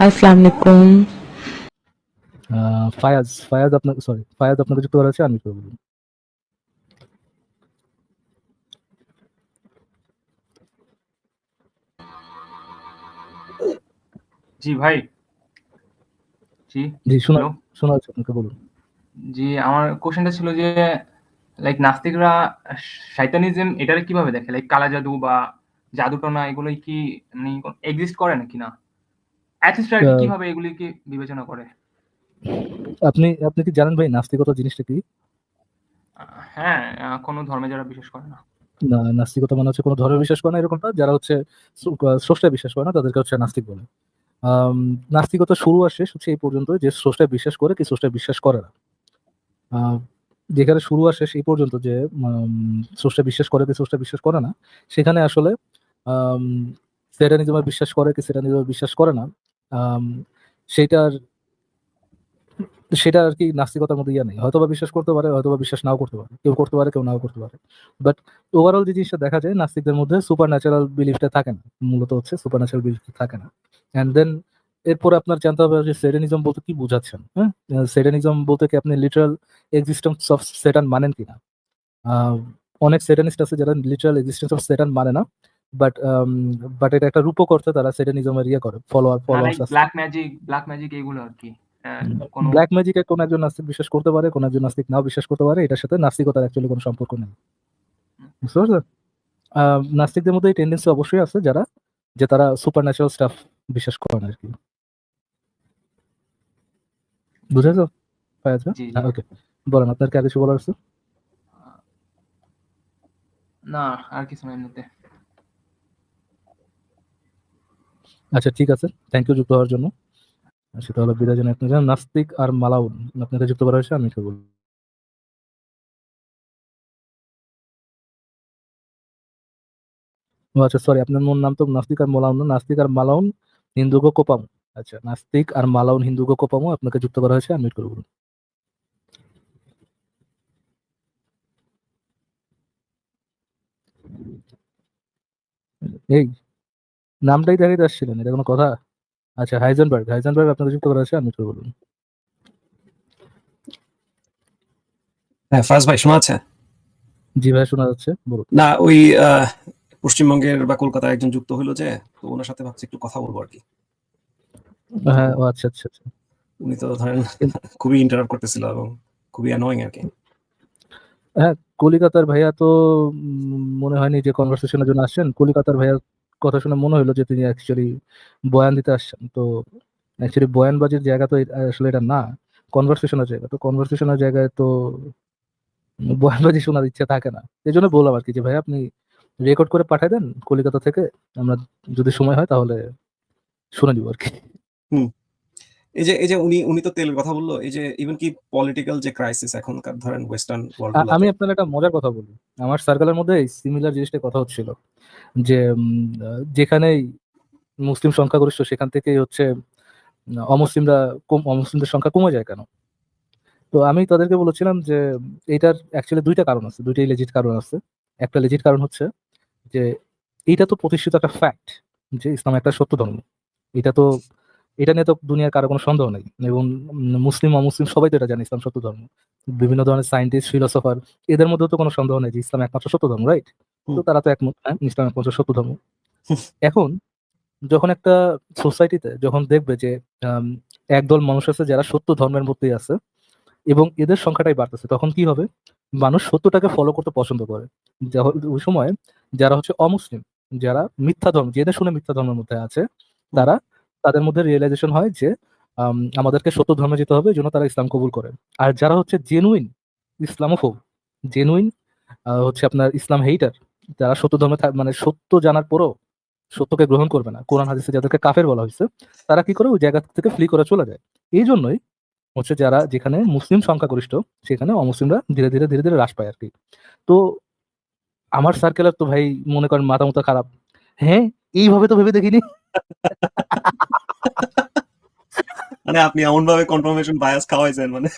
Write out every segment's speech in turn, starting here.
আসসালামু আলাইকুম। ফায়াজ আপনাকে যুক্ত করা হয়েছে, আনমিউট করে বলুন। জি ভাই। জি, জি, হ্যালো। শোনা যাচ্ছে আপনাকে, বলুন। জি, আমার কোয়েশ্চেনটা ছিল যে লাইক নাস্তিকরা শয়তানিজম এটারে কিভাবে দেখে? লাইক কালা জাদু বা জাদু-টোনা এগুলোই কি মানে এক্সিস্ট করে নাকি না? অ্যাথিস্টরা আরকি আহ, কিভাবে এগুলিকে বিবেচনা করে? আপনি আপনি কি জানেন ভাই নাস্তিকতা জিনিসটা কি? আ হ্যাঁ, কোন ধর্মে যারা বিশ্বাস করে না। নাস্তিকতা মানে হচ্ছে কোনো ধর্মে বিশ্বাস করে না এরকমটা, যারা হচ্ছে স্রষ্টায় বিশ্বাস করে না তাদেরকে হচ্ছে নাস্তিক বলে। আম, নাস্তিকতা শুরু আর শেষ হচ্ছে এই পর্যন্ত যে স্রষ্টায় বিশ্বাস করে কি স্রষ্টায় বিশ্বাস করে না। আহ, যেখানে শুরু আর শেষ এই পর্যন্ত যে স্রষ্টায় বিশ্বাস করে কি স্রষ্টায় বিশ্বাস করে না, সেখানে আসলে আম, সেটানিজমে বিশ্বাস করে কি সেটানিজমে বিশ্বাস করে না, আম, সেটার সেটা আর কি নাস্তিকতার মধ্যে ইয়ে নেই। হয়তোবা বিশ্বাস করতে পারে, হয়তোবা বিশ্বাস নাও করতে পারে, কেউ করতে পারে কেউ নাও করতে পারে। বাট ওভারঅল যে জিনিসটা দেখা যায় নাস্তিকদের মধ্যে সুপার ন্যাচারাল বিলিফটা থাকে না, মূলত হচ্ছে সুপার ন্যাচারাল বিলিফ থাকে না। অ্যান্ড দেন এরপরে আপনার জানতে হবে যে সেডানিজম বলতে কি বোঝাচ্ছেন। হ্যাঁ, সেডানিজম বলতে কি আপনি লিটারাল এক্সিস্টেন্স অফ সেটান মানেন কিনা। আহ, অনেক সেটানিস্ট আছে যারা লিটারাল এক্সিস্টেন্স অফ সেটান মানে না, বাট বাট এটা একটা রূপক অর্থে তারা সেটানিজমের ইয়ে করে, না লাইক ফলোয়ার্স আছে। ব্লাক ম্যাজিক এগুলো আরকি। কোন ব্ল্যাক ম্যাজিকে কোন একজন নাস্তিক বিশ্বাস করতে পারে, কোন একজন নাস্তিক নাও বিশ্বাস করতে পারে, এটার সাথে নাস্তিকতার অ্যাকচুয়ালি কোনো সম্পর্ক নেই। বুঝতে পারছেন? নাস্তিকদের মধ্যে এই টেন্ডেন্সি অবশ্যই আছে যারা যে তারা সুপার ন্যাচারাল স্টাফ বিশ্বাস করে না আর কি। বুঝেছো ফায়াজ ভাই? জি, জি। হ্যাঁ, ওকে, বলেন আপনার কি আর কিছু বলার আছে? আ না আর কিছু না এমনিতে। আচ্ছা, ঠিক আছে, থ্যাংক ইউ যুক্ত হওয়ার জন্য। সেটা হলো বিদায় জানাই আপনাকে। নাস্তিক আর মালাউন আপনাকে যুক্ত করা হয়েছে, আমি বলবো। ও আচ্ছা, সরি, আপনার মূল নাম তো নাস্তিক আর মালাউন না, নাস্তিক আর মালাউন হিন্দুগো কোপামু। আচ্ছা, নাস্তিক আর মালাউন হিন্দুগো কোপামু আপনাকে যুক্ত করা হয়েছে, আমি করবো। এই নামটাই দেখাইতে আসছিলেন, এটা কোনো কথা? আচ্ছা, হাইজেনবার্গ আপনাকে যুক্ত করা হয়েছে, আমি বলুন। হ্যাঁ, ফারাজ ভাই শোনা যাচ্ছে? জি ভাই, শোনা যাচ্ছে, বলুন। না ওই পশ্চিমবঙ্গের বা কলকাতার একজন যুক্ত হইলো যে, তো ওনার সাথে ভাবছি একটু কথা বলবো আরকি। তো হ্যাঁ, ও আচ্ছা আচ্ছা আচ্ছা। উনি তো ধরেন কিন- খুবই ইন্টারাপ্ট করতেছিল এবং খুবই অ্যানোয়িং আরকি। হ্যাঁ, কলিকাতার ভাইয়া তো মনে হয়নি যে কনভারসেশনের জন্য আসছেন। কলিকাতার ভাইয়ার কথা শুনে মনে হলো যে তিনি অ্যাকচুয়ালি বয়ান দিতে আসছেন। তো অ্যাকচুয়ালি বয়ানবাজির জায়গা তো আসলে এটা না, কনভারসেশনের জায়গা। তো কনভারসেশনের জায়গায় তো বয়ানবাজি শোনার ইচ্ছা থাকে না। এই জন্য বললাম আর কি যে ভাই আপনি রেকর্ড করে পাঠাই দেন কলিকাতা থেকে, আমরা যদি সময় হয় তাহলে শুনে দিব আর কি। হুম। এই যে উনি তো তেলের কথা বলল। এই যে ইভেন কি পলিটিক্যাল যে ক্রাইসিস এখনকার ধরেন ওয়েস্টার্ন ওয়ার্লড আমি গুলাতে। আপনার একটা মজার কথা বলি। আমার সার্কেলের মধ্যে সিমিলার জিনিসটা কথা হচ্ছিল যে যেখানেই মুসলিম সংখ্যাগরিষ্ঠ সেখান থেকেই হচ্ছে অমুসলিমদের সংখ্যা কমে যায় কেন। তো আমি তাদেরকে বলেছিলাম যে এটার অ্যাকচুয়ালি দুইটা কারণ আছে, দুইটাই লেজিট কারণ আছে। একটা লেজিট কারণ হচ্ছে যে এইটা তো প্রতিষ্ঠিত একটা ফ্যাক্ট যে ইসলাম একটা সত্য ধর্ম। এটা তো, এটা নিয়ে তো দুনিয়ার কারো কোনো সন্দেহ নেই। এবং মুসলিম অমুসলিম সবাই তো এটা জানে ইসলাম সত্য ধর্ম। বিভিন্ন ধরনের সায়েন্টিস্ট, ফিলোসফার, এদের মধ্যে তো কোনো সন্দেহ নেই যে ইসলাম একমাত্র সত্য ধর্ম, রাইট? তো হুম, তারা তো একমত, হ্যাঁ, ইসলাম একমাত্র সত্য ধর্ম। এখন যখন একটা সোসাইটিতে যখন দেখবে যে আম, একদল মানুষ আছে যারা সত্য ধর্মের মধ্যেই আছে এবং এদের সংখ্যাটাই বাড়তেছে, তখন কি হবে? মানুষ সত্যটাকে ফলো করতে পছন্দ করে। ওই সময় যারা হচ্ছে অমুসলিম, যারা মিথ্যা ধর্ম জেনে শুনে মিথ্যা ধর্মের মধ্যে আছে, হুম, তারা, তাদের মধ্যে রিয়েলাইজেশন হয় যে আমাদেরকে সত্য ধর্মে যেতে হবে, এই জন্য তারা ইসলাম কবুল করে। আর যারা হচ্ছে জেনুইন ইসলামোফোব, জেনুইন হচ্ছে আপনার ইসলাম হেইটার, যারা সত্য ধর্মে মানে সত্য জানার পরও সত্যকে গ্রহণ করবে না, কোরআন হাদিসে যাদেরকে কাফের বলা হয়েছে, তারা কি করে ওই জায়গা থেকে ফ্লি করে চলে যায়। এই জন্যই হচ্ছে যারা যেখানে মুসলিম সংখ্যাগরিষ্ঠ সেখানে অমুসলিমরা ধীরে ধীরে ধীরে ধীরে হ্রাস পায় আর কি। তো আমার সার্কেলের তো ভাই মনে করেন মাথা মতো খারাপ। হ্যাঁ, এইভাবে তো ভেবে দেখিনি। মানে আপনি এমনভাবে কনফার্মেশন বায়াস খাওয়াইছেন মানে।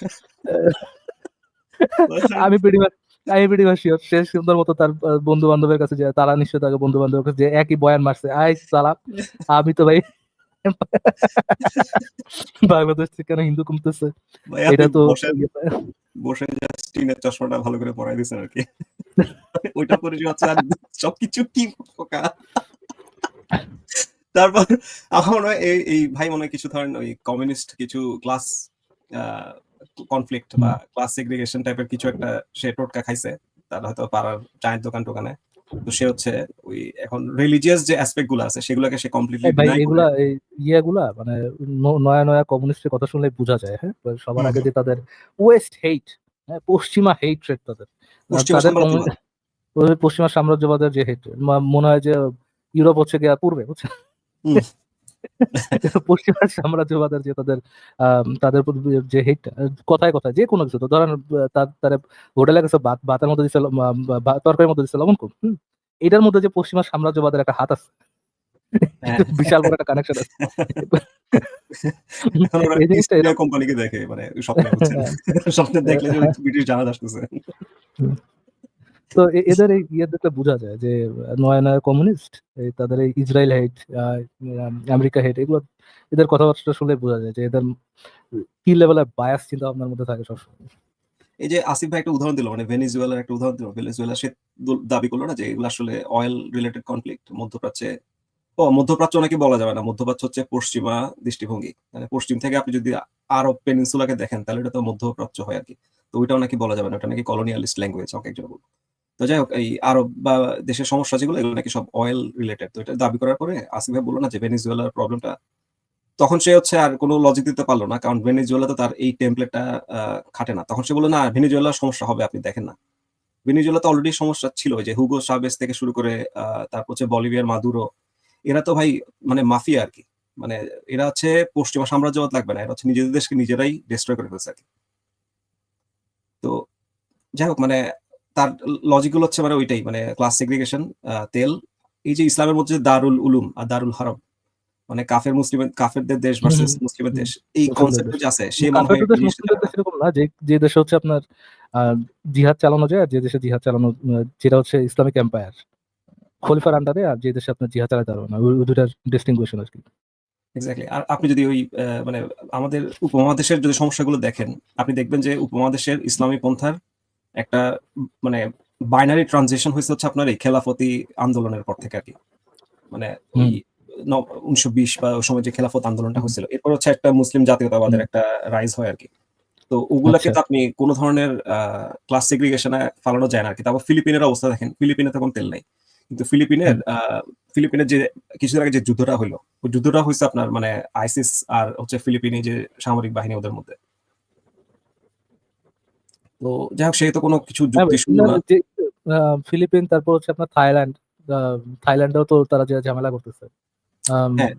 আমি pretty much আমি pretty much sure সে সুন্দর মতো তার বন্ধু বান্ধবের কাছে যায়, তারা নিশ্চয়ই তাকে বন্ধু বান্ধবের কাছে যে একই বয়ান মারছে, আই সালা, আমি তো ভাই বাংলাদেশ থেকে কেন হিন্দু কমতেছে ভাই আপনি এটা তো বসে জাস্ট টিনের চশমাটা ভালো করে পরাই দিয়েছেন আর কি। ওইটা পরে যে হচ্ছে আর সবকিছু কি পোকা। তারপর আমার মনে হয় এই ভাই মনে হয় কিছু ধরেন ওই কমিউনিস্ট কিছু ক্লাস কনফ্লিক্ট বা ক্লাস সেগ্রিগেশন টাইপের কিছু একটা সে টোটকা খাইছে, তার হয়তো পাড়ার চায়ের দোকানে। তো সে হচ্ছে ওই এখন রিলিজিয়াস যে অ্যাসপেক্ট গুলো আছে সেগুলোকে সে কমপ্লিটলি ভাই ডিনাই এগুলা করে। ইয়েগুলা মানে নয়া নয়া কমিউনিস্টের কথা শুনলে বোঝা যায়। হ্যাঁ, তো সবার হুম, আগে হুম। যে তাদের ওয়েস্ট হেইট, পশ্চিমা হেইট্রেড তাদের, পশ্চিমা তাদের সাম্রাজ্যবাদ। ওই পশ্চিমা সাম্রাজ্যবাদের যে হেইট মনে হয় যে ইউরোপ হচ্ছে গিয়া পূর্বে, বুঝছেন? হুম। পশ্চিমা সাম্রাজ্যবাদের যে তাদের প্রতি যে হেটটা, কথায় কথায় যে কোনো কিছু তো ধরেন তার হোটেলে গেছে ভাতের মধ্যে দিচ্ছে তরকারির মধ্যে দিচ্ছে লবণ কম, এটার মধ্যে যে পশ্চিমা সাম্রাজ্যবাদের একটা হাত আছে, হ্যাঁ। বিশাল বড় একটা কানেকশন আছে। এখন ওরা এই ইস্ট জিনিসটা ইন্ডিয়া এরকম। কোম্পানিকে দেখে মানে স্বপ্নে, বুঝছেন? স্বপ্নে দেখলে যে ব্রিটিশ জাহাজ আসতেছে। তো এদের এই ইয়ে দেখলে বোঝা যায় যে নয়া নয়া কমিউনিস্ট, তাদের এই ইসরায়েল হেট, আমেরিকা হেট, এগুলো এদের কথাবার্তা শুনলে বোঝা যায় যে এদের কি লেভেলের বায়াস চিন্তা ভাবনার মধ্যে থাকে সবসময়। এই যে আসিফ ভাই একটা উদাহরণ দিল, মানে ভেনেজুয়েলার একটা উদাহরণ দিল। ভেনেজুয়েলা সে দাবি করলো না যে এগুলো আসলে অয়েল রিলেটেড কনফ্লিক্ট মধ্যপ্রাচ্যে। মধ্যপ্রাচ্য নাকি বলা যাবে না, মধ্যপ্রাচ্য হচ্ছে পশ্চিমা দৃষ্টিভঙ্গি। মানে পশ্চিম থেকে আপনি যদি আরব পেনিনসুলাকে দেখেন তাহলে এটা তো মধ্যপ্রাচ্য হয় আর কি। তো ওইটাও নাকি বলা যাবে না, ওটা নাকি কলোনিয়ালিস্ট ল্যাঙ্গুয়েজ অনেক একজন বলল। তো যাই হোক, এই আরব বা দেশের সমস্যা যেগুলো এগুলো নাকি সব অয়েল রিলেটেড। তো এটা দাবি করার পরে আসিফ ভাই বললো না যে ভেনেজুয়েলার প্রবলেমটা, তখন সে হচ্ছে আর কোনো লজিক দিতে পারলো না, কারণ ভেনেজুয়েলা তো তার এই টেমপ্লেটটা খাটে না। তখন সে বললো না ভেনেজুয়েলার সমস্যা হবে, আপনি দেখেন না। ভেনেজুয়েলা তো অলরেডি সমস্যা ছিল, ওই যে হুগো চাভেজ থেকে শুরু করে তারপর হচ্ছে বলিভিয়ার মাদুরো, এরা তো ভাই মানে মাফিয়া আর কি। মানে এরা হচ্ছে পশ্চিমা সাম্রাজ্যবাদ লাগবে না, এরা হচ্ছে নিজেদের দেশকে নিজেরাই ডিস্ট্রয় করে ফেলছে আর কি। তো যাই হোক, মানে তার লজিক গুলো হচ্ছে মানে ওইটাই, মানে ক্লাস সেগ্রিগেশন, তেল, এই যে ইসলামের মধ্যে যে দারুল উলুম আর দারুল হারাম, মানে কাফেরদের দেশ হুম, ভার্সেস হুম, মুসলিমের হুম। দেশ, এই মুসলিমদের কনসেপ্ট দেশ, যে আছে সে মনে হয় কাফেরদের এই দেশ জিনিসটা। মুসলিমদের দেশ এরকম না, যে যে দেশে হচ্ছে আপনার জিহাদ চালানো যায়, আর যে দেশে জিহাদ চালানো যেটা হচ্ছে ইসলামিক এম্পায়ার খলিফার আন্ডারে, আর যে দেশে আপনার জিহাদ চালাতে পারবে না, ওই দুটার ডিস্টিংগুয়েশন আর কি। এক্স্যাক্টলি। আর আপনি যদি ওই মানে আমাদের উপমহাদেশের যদি সমস্যাগুলো দেখেন, আপনি দেখবেন যে উপমহাদেশের ইসলামী পন্থার একটা মানে বাইনারি ট্রানজিশন হয়েছে হচ্ছে আপনার এই খেলাফতি আন্দোলনের পর থেকে আর কি। মানে ওই হুম, 1920 বা ওই সময় যে খেলাফত আন্দোলনটা হুম, হয়েছিল, এরপর হচ্ছে একটা মুসলিম জাতীয়তাবাদের হুম। একটা রাইজ হয় আর কি। তো ওগুলাকে আচ্ছা। তো আপনি কোনো ধরনের ক্লাস সেগ্রিগেশনে ফালানো যায় না আর কি। তারপর ফিলিপিনের অবস্থা দেখেন, ফিলিপিনে তখন তেল নাই, কিন্তু হুম। ফিলিপিনের যে কিছুদিন আগে যে যুদ্ধটা হইলো, ওই যুদ্ধটা হয়েছে আপনার মানে আইসিস আর হচ্ছে ফিলিপিনি যে সামরিক বাহিনী ওদের মধ্যে। তো যাই হোক, সে তো কোনো কিছু হ্যাঁ যুক্তি ভাই, শুনলো না। যে ফিলিপিন, তারপর হচ্ছে আপনার থাইল্যান্ড, থাইল্যান্ডেও তো তারা যে ঝামেলা করতেছে। আম, হ্যাঁ,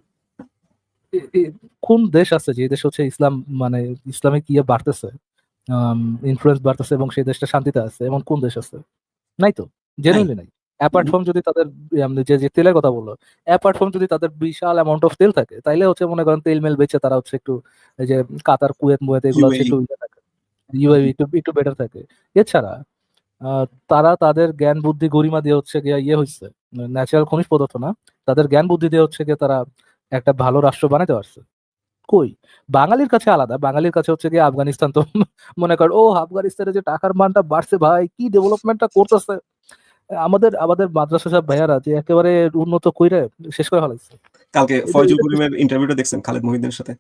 কোন দেশ আছে যে দেশ হচ্ছে ইসলাম মানে ইসলামিক ইয়ে বাড়তেছে, ইনফ্লুয়েন্স বাড়তেছে এবং সেই দেশটা শান্তিতে আছে, এমন কোন দেশ আছে? নাই তো, নাই। জেনুইনলি নাই। অ্যাপার্ট ফ্রম যদি তাদের যে যে তেলের কথা বললো, অ্যাপার্ট ফ্রম যদি তাদের বিশাল অ্যামাউন্ট অফ তেল থাকে, তাইলে হচ্ছে মনে করেন তেল মেল বেচে তারা হচ্ছে একটু এই যে কাতার, কুয়েত মুয়েত, এগুলো হচ্ছে ইউএই। একটু ইয়ে থাকে, ইউএই একটু একটু বেটার থাকে। এছাড়া তারা তাদের জ্ঞান বুদ্ধি গরিমা দিয়ে হচ্ছে গিয়ে ইয়ে হচ্ছে, ন্যাচারাল খনিজ পদার্থ না, তাদের জ্ঞান বুদ্ধি দিয়ে হচ্ছে গিয়ে তারা একটা ভালো রাষ্ট্র বানাতে পারছে। কই, বাঙালির কাছে আলাদা, বাঙালির কাছে হচ্ছে গিয়ে আফগানিস্তান তো মনে কর, ও আফগানিস্তানে যে টাকার মানটা বাড়ছে ভাই, কি ডেভেলপমেন্টটা করতেছে, আমাদের আমাদের মাদ্রাসা সব ভাইয়ারা যে একেবারে উন্নত কইরে শেষ করে ফেলাইছে। কালকে এটা ফয়জুল এটা করিমের ইন্টারভিউটা দেখছেন খালেদ মহিউদ্দিনের সাথে?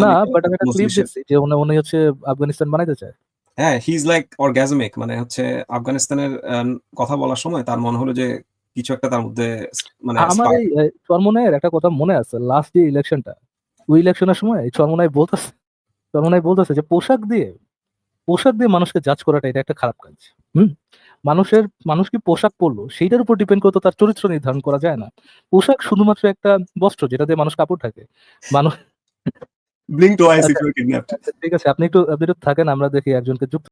না, ইসলামিক বাট আমি একটা ক্লিপ মজলিসের। দেখছি যে উনি হচ্ছে আফগানিস্তান বানাইতে চায়। হ্যাঁ, হি ইজ লাইক অর্গাজমিক, মানে হচ্ছে আফগানিস্তানের কথা বলার সময় তার মনে হলো যে কিছু একটা তার মধ্যে মানে আমার স্পার্ক। এই চরমোনাইয়ের একটা কথা মনে আছে, লাস্ট যে ইলেকশনটা, ওই ইলেকশনের সময় এই চরমোনাই বলতেছে যে পোশাক দিয়ে মানুষকে জাজ করাটা এটা একটা খারাপ কাজ। হুম, মানুষ কি পোশাক পরলো সেইটার উপর ডিপেন্ড করে তো তার চরিত্র নির্ধারণ করা যায় না। পোশাক শুধুমাত্র একটা বস্ত্র যেটা দিয়ে মানুষ কাপড় থাকে। মানুষ ব্লিঙ্ক টোয়াইস ইফ আচ্ছা, ইউ আর কিডন্যাপড। আচ্ছা, ঠিক আছে, আপনি একটু থাকেন, আমরা দেখি একজনকে যুক্ত